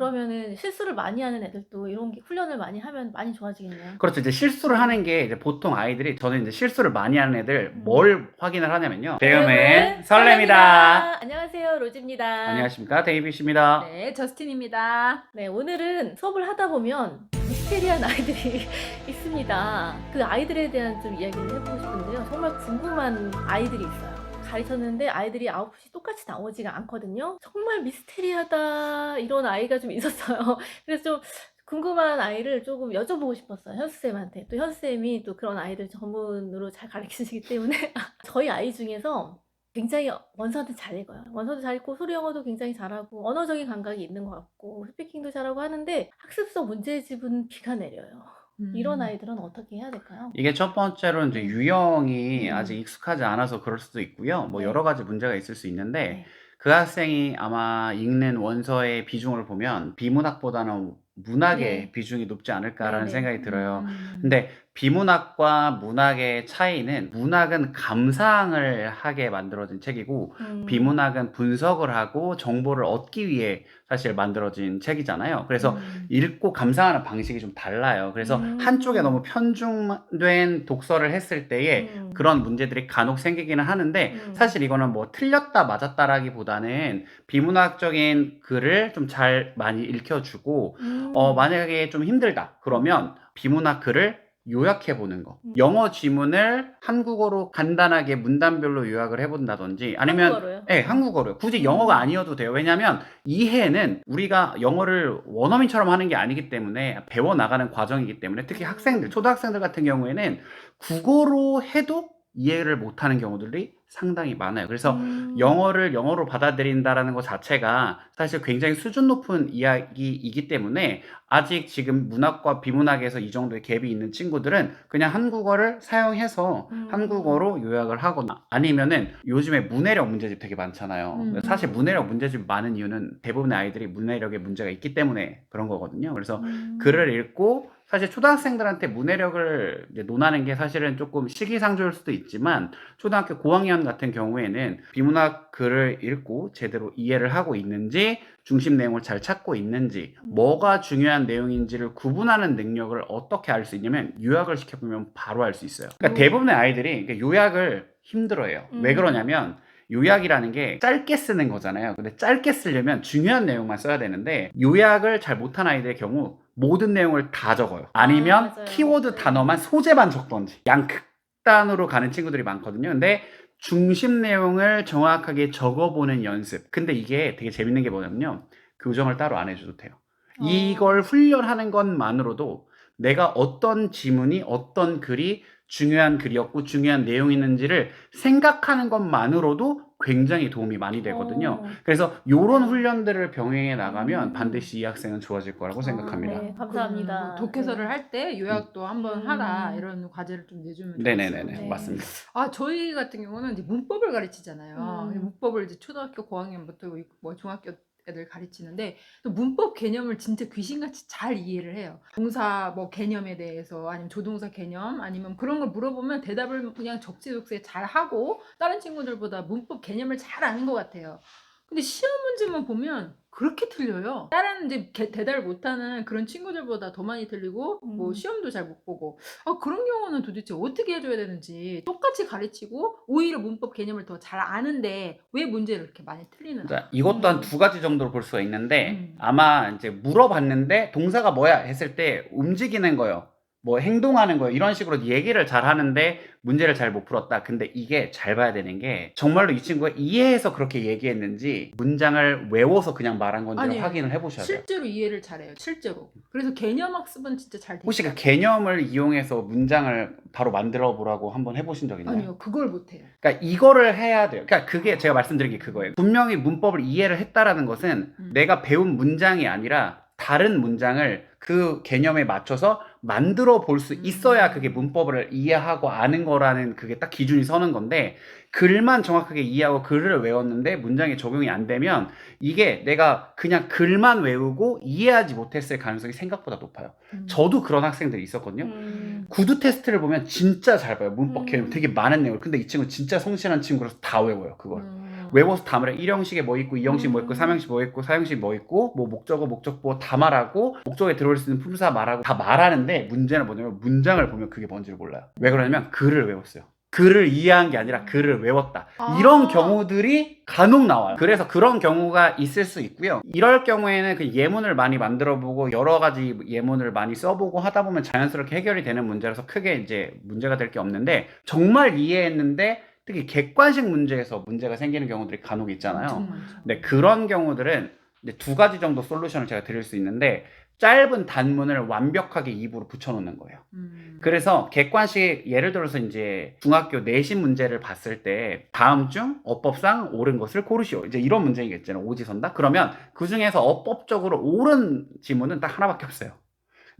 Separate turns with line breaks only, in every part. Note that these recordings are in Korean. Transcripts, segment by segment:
그러면은 실수를 많이 하는 애들도 이런 게 훈련을 많이 하면 많이 좋아지겠네요.
그렇죠. 이제 실수를 하는 게 이제 보통 아이들이 저는 이제 실수를 많이 하는 애들
음.
뭘 확인을 하냐면요. 배움의
배움의
설렘이다.
안녕하세요, 로지입니다.
안녕하십니까, 데이빗입니다.
네, 저스틴입니다.
네, 오늘은 수업을 하다 보면 미스테리한 아이들이 있습니다. 그 아이들에 대한 좀 이야기를 해보고 싶은데요. 정말 궁금한 아이들이 있어요. 가르쳤는데 아이들이 9시 똑같이 나오지가 않거든요. 정말 미스테리하다 이런 아이가 좀 있었어요. 그래서 좀 궁금한 아이를 조금 여쭤보고 싶었어요. 현수쌤한테. 또 현수쌤이 또 그런 아이들 전문으로 잘 가르치시기 때문에 저희 아이 중에서 굉장히 원서도 잘 읽어요. 원서도 잘 읽고 소리 영어도 굉장히 잘하고 언어적인 감각이 있는 것 같고 스피킹도 잘하고 하는데 학습성 문제집은 비가 내려요. 이런 아이들은 어떻게 해야 될까요?
이게 첫 번째로 이제 유형이
음.
아직 익숙하지 않아서 그럴 수도 있고요. 뭐
네.
여러 가지 문제가 있을 수 있는데
네.
그 학생이 아마 읽는 원서의 비중을 보면 비문학보다는 문학의
네.
비중이 높지 않을까라는
네네.
생각이 들어요. 근데 비문학과 문학의 차이는 문학은 감상을 하게 만들어진 책이고 비문학은 분석을 하고 정보를 얻기 위해 사실 만들어진 책이잖아요. 그래서 읽고 감상하는 방식이 좀 달라요. 그래서 한쪽에 너무 편중된 독서를 했을 때에 그런 문제들이 간혹 생기기는 하는데 사실 이거는 뭐 틀렸다 맞았다라기보다는 비문학적인 글을 좀 잘 많이 읽혀주고 만약에 좀 힘들다 그러면 비문학 글을 요약해 보는 거. 영어 지문을 한국어로 간단하게 문단별로 요약을 해본다든지 아니면
한국어로요?
네, 한국어로요. 굳이 영어가 아니어도 돼요. 왜냐하면 이해는 우리가 영어를 원어민처럼 하는 게 아니기 때문에 배워나가는 과정이기 때문에 특히 학생들, 초등학생들 같은 경우에는 국어로 해도 이해를 못하는 경우들이 상당히 많아요. 그래서 영어를 영어로 받아들인다라는 것 자체가 사실 굉장히 수준 높은 이야기이기 때문에 아직 지금 문학과 비문학에서 이 정도의 갭이 있는 친구들은 그냥 한국어를 사용해서 한국어로 요약을 하거나 아니면은 요즘에 문해력 문제집 되게 많잖아요. 사실 문해력 문제집 많은 이유는 대부분의 아이들이 문해력에 문제가 있기 때문에 그런 거거든요. 그래서 글을 읽고 사실 초등학생들한테 문해력을 이제 논하는 게 사실은 조금 시기상조일 수도 있지만 초등학교 고학년 같은 경우에는 비문학 글을 읽고 제대로 이해를 하고 있는지 중심 내용을 잘 찾고 있는지 뭐가 중요한 내용인지를 구분하는 능력을 어떻게 알 수 있냐면 요약을 시켜보면 바로 알 수 있어요. 그러니까 대부분의 아이들이 요약을 힘들어해요. 왜 그러냐면 요약이라는 게 짧게 쓰는 거잖아요. 근데 짧게 쓰려면 중요한 내용만 써야 되는데 요약을 잘 못한 아이들의 경우 모든 내용을 다 적어요. 아니면
맞아요.
키워드 단어만 소재만 적던지 양극단으로 가는 친구들이 많거든요. 근데 중심 내용을 정확하게 적어보는 연습. 근데 이게 되게 재밌는 게 뭐냐면요. 교정을 따로 안 해줘도 돼요. 이걸 훈련하는 것만으로도 내가 어떤 지문이 어떤 글이 중요한 글이었고 중요한 내용이 있는지를 생각하는 것만으로도 굉장히 도움이 많이 되거든요. 그래서 이런 훈련들을 병행해 나가면 반드시 이 학생은 좋아질 거라고 생각합니다.
네, 감사합니다.
독해서를 할 때 요약도 한번 하라 이런 과제를 좀 내주면
네네네네.
좋겠어요.
네.
맞습니다.
저희 같은 경우는 이제 문법을 가르치잖아요. 문법을 이제 초등학교 고학년부터 뭐 중학교 애들 가르치는데 또 문법 개념을 진짜 귀신같이 잘 이해를 해요. 동사 뭐 개념에 대해서 아니면 조동사 개념 아니면 그런 걸 물어보면 대답을 그냥 적재적소에 잘 하고 다른 친구들보다 문법 개념을 잘 아는 것 같아요. 근데 시험 문제만 보면 그렇게 틀려요. 다른 이제 대답을 못하는 그런 친구들보다 더 많이 틀리고 뭐 시험도 잘 못 보고 그런 경우는 도대체 어떻게 해줘야 되는지 똑같이 가르치고 오히려 문법 개념을 더 잘 아는데 왜 문제를 이렇게 많이 틀리는
자, 이것도 한 두 가지 정도로 볼 수가 있는데 아마 이제 물어봤는데 동사가 뭐야 했을 때 움직이는 거요. 뭐 행동하는 거요. 이런 식으로 얘기를 잘 하는데 문제를 잘 못 풀었다. 근데 이게 잘 봐야 되는 게 정말로 이 친구가 이해해서 그렇게 얘기했는지 문장을 외워서 그냥 말한 건지
아니에요.
확인을 해보셔야 돼요.
실제로 이해를 잘해요. 실제로. 그래서 개념 학습은 진짜 잘 돼요.
혹시 그 개념을 이용해서 문장을 바로 만들어 보라고 한번 해보신 적 있나요?
아니요, 그걸 못해요.
그러니까 이거를 해야 돼요. 그러니까 그게 제가 말씀드린 게 그거예요. 분명히 문법을 이해를 했다라는 것은 내가 배운 문장이 아니라 다른 문장을 그 개념에 맞춰서 만들어 볼 수 있어야 그게 문법을 이해하고 아는 거라는 그게 딱 기준이 서는 건데 글만 정확하게 이해하고 글을 외웠는데 문장에 적용이 안 되면 이게 내가 그냥 글만 외우고 이해하지 못했을 가능성이 생각보다 높아요. 저도 그런 학생들이 있었거든요. 구두 테스트를 보면 진짜 잘 봐요. 문법 개념 되게 많은 내용을. 근데 이 친구 진짜 성실한 친구라서 다 외워요. 그걸. 외워서 다 말해. 1형식에 뭐 있고 2형식 뭐 있고 3형식 뭐 있고 4형식 뭐 있고 뭐 목적어 목적보 다 말하고 목적에 들어올 수 있는 품사 말하고 다 말하는데 문제는 뭐냐면 문장을 보면 그게 뭔지를 몰라요. 왜 그러냐면 글을 외웠어요. 글을 이해한 게 아니라 글을 외웠다. 이런 경우들이 간혹 나와요. 그래서 그런 경우가 있을 수 있고요. 이럴 경우에는 그 예문을 많이 만들어보고 여러 가지 예문을 많이 써보고 하다 보면 자연스럽게 해결이 되는 문제라서 크게 이제 문제가 될 게 없는데 정말 이해했는데 특히 객관식 문제에서 문제가 생기는 경우들이 간혹 있잖아요.
정말.
네, 그런 경우들은 이제 두 가지 정도 솔루션을 제가 드릴 수 있는데 짧은 단문을 완벽하게 입으로 붙여놓는 거예요. 그래서 객관식 예를 들어서 이제 중학교 내신 문제를 봤을 때 다음 중 어법상 옳은 것을 고르시오. 이제 이런 문제이겠잖아요. 오지선다. 그러면 그 중에서 어법적으로 옳은 지문은 딱 하나밖에 없어요.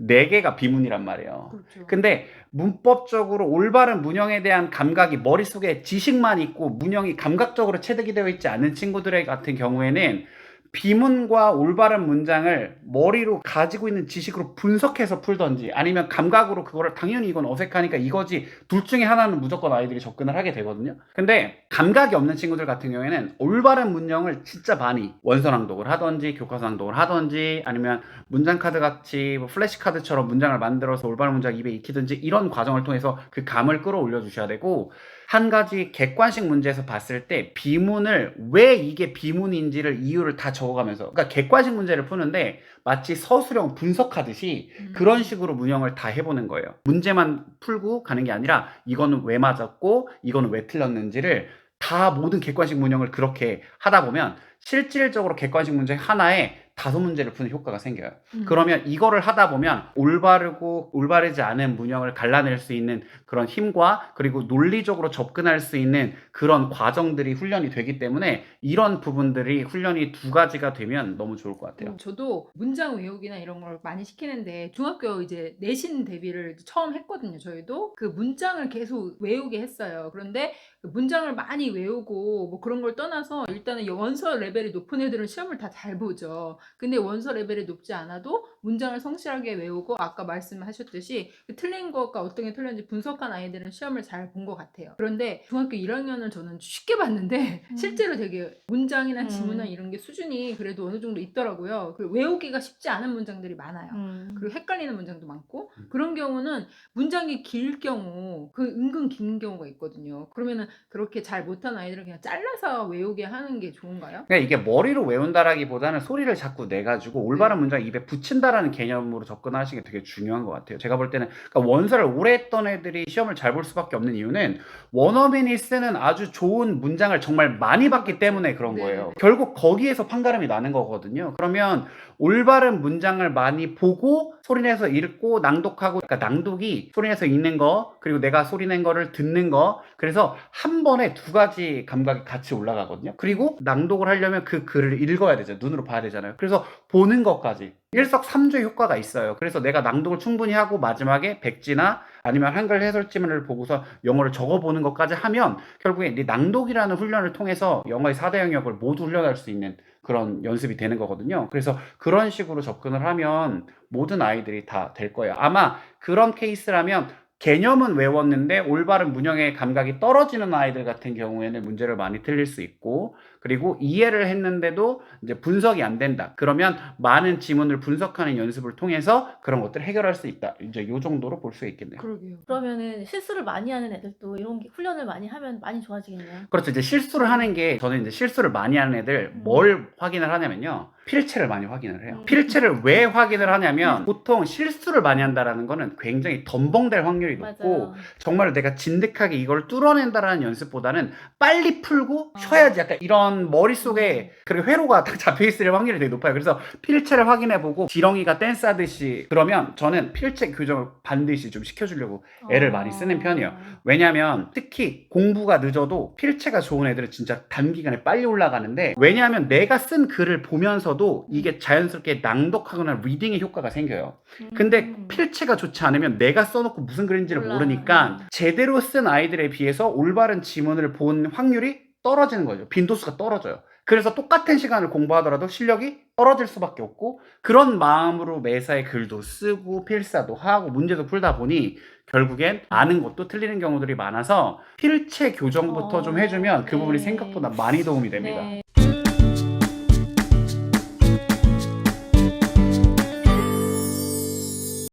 4개가 비문이란 말이에요.
그렇죠.
근데 문법적으로 올바른 문형에 대한 감각이 머릿속에 지식만 있고 문형이 감각적으로 체득이 되어 있지 않은 친구들 같은 경우에는 비문과 올바른 문장을 머리로 가지고 있는 지식으로 분석해서 풀던지 아니면 감각으로 그거를 당연히 이건 어색하니까 이거지 둘 중에 하나는 무조건 아이들이 접근을 하게 되거든요. 근데 감각이 없는 친구들 같은 경우에는 올바른 문형을 진짜 많이 원서 낭독을 하던지 교과서 낭독을 하던지 아니면 문장 카드 같이 뭐 플래시 카드처럼 문장을 만들어서 올바른 문장 입에 익히든지 이런 과정을 통해서 그 감을 끌어올려 주셔야 되고 한 가지 객관식 문제에서 봤을 때 비문을 왜 이게 비문인지를 이유를 다 적어가면서 그러니까 객관식 문제를 푸는데 마치 서술형 분석하듯이 그런 식으로 문형을 다 해보는 거예요. 문제만 풀고 가는 게 아니라 이거는 왜 맞았고 이거는 왜 틀렸는지를 다 모든 객관식 문형을 그렇게 하다 보면 실질적으로 객관식 문제 하나에 5문제를 푸는 효과가 생겨요. 그러면 이거를 하다 보면 올바르고 올바르지 않은 문형을 갈라낼 수 있는 그런 힘과 그리고 논리적으로 접근할 수 있는 그런 과정들이 훈련이 되기 때문에 이런 부분들이 훈련이 2가지가 되면 너무 좋을 것 같아요.
저도 문장 외우기나 이런 걸 많이 시키는데 중학교 이제 내신 대비를 처음 했거든요. 저희도 그 문장을 계속 외우게 했어요. 그런데 그 문장을 많이 외우고 뭐 그런 걸 떠나서 일단은 원서 레벨이 높은 애들은 시험을 다 잘 보죠. 근데 원서 레벨이 높지 않아도 문장을 성실하게 외우고 아까 말씀하셨듯이 그 틀린 것과 어떤 게 틀렸는지 분석한 아이들은 시험을 잘 본 것 같아요. 그런데 중학교 1학년을 저는 쉽게 봤는데 실제로 되게 문장이나 지문이나 이런 게 수준이 그래도 어느 정도 있더라고요. 그리고 외우기가 쉽지 않은 문장들이 많아요. 그리고 헷갈리는 문장도 많고 그런 경우는 문장이 길 경우 그 은근 긴 경우가 있거든요. 그러면은 그렇게 잘 못하는 아이들은 그냥 잘라서 외우게 하는 게 좋은가요?
그러니까 이게 머리로 외운다라기보다는 소리를 자꾸 내가지고 올바른 문장 입에 붙인다라는 개념으로 접근하시는 게 되게 중요한 것 같아요. 제가 볼 때는 그러니까 원서를 오래 했던 애들이 시험을 잘 볼 수밖에 없는 이유는 원어민이 쓰는 아주 좋은 문장을 정말 많이 봤기 때문에 그런 거예요.
네네네.
결국 거기에서 판가름이 나는 거거든요. 그러면 올바른 문장을 많이 보고 소리내서 읽고 낭독하고 그러니까 낭독이 소리내서 읽는 거 그리고 내가 소리낸 거를 듣는 거 그래서 한 번에 2가지 감각이 같이 올라가거든요. 그리고 낭독을 하려면 그 글을 읽어야 되잖아요. 눈으로 봐야 되잖아요. 그래서 보는 것까지 일석삼조의 효과가 있어요. 그래서 내가 낭독을 충분히 하고 마지막에 백지나 아니면 한글 해설지문을 보고서 영어를 적어보는 것까지 하면 결국에 네 낭독이라는 훈련을 통해서 영어의 4대 영역을 모두 훈련할 수 있는 그런 연습이 되는 거거든요. 그래서 그런 식으로 접근을 하면 모든 아이들이 다 될 거예요. 아마 그런 케이스라면 개념은 외웠는데 올바른 문형의 감각이 떨어지는 아이들 같은 경우에는 문제를 많이 틀릴 수 있고 그리고 이해를 했는데도 이제 분석이 안 된다. 그러면 많은 지문을 분석하는 연습을 통해서 그런 것들을 해결할 수 있다. 이제 이 정도로 볼 수 있겠네요.
그러게요.
그러면은 실수를 많이 하는 애들도 이런 게 훈련을 많이 하면 많이 좋아지겠네요.
그렇죠. 이제 실수를 하는 게 저는 이제 실수를 많이 하는 애들 뭘 확인을 하냐면요. 필체를 많이 확인을 해요. 필체를 왜 확인을 하냐면 보통 실수를 많이 한다라는 거는 굉장히 덤벙될 확률이 높고
맞아요.
정말로 내가 진득하게 이걸 뚫어낸다라는 연습보다는 빨리 풀고 쉬어야지 약간 이런 머릿속에 그리고 회로가 딱 잡혀있을 확률이 되게 높아요. 그래서 필체를 확인해보고 지렁이가 댄스하듯이 그러면 저는 필체 교정을 반드시 좀 시켜주려고 애를 많이 쓰는 편이에요. 왜냐하면 특히 공부가 늦어도 필체가 좋은 애들은 진짜 단기간에 빨리 올라가는데 왜냐하면 내가 쓴 글을 보면서도 이게 자연스럽게 낭독하거나 리딩의 효과가 생겨요. 근데 필체가 좋지 않으면 내가 써놓고 무슨 글인지를
몰라.
모르니까 제대로 쓴 아이들에 비해서 올바른 지문을 본 확률이 떨어지는 거죠. 빈도수가 떨어져요. 그래서 똑같은 시간을 공부하더라도 실력이 떨어질 수밖에 없고 그런 마음으로 매사에 글도 쓰고 필사도 하고 문제도 풀다 보니 결국엔 아는 것도 틀리는 경우들이 많아서 필체 교정부터 좀 해주면 그 부분이
네.
생각보다 많이 도움이 됩니다.
네.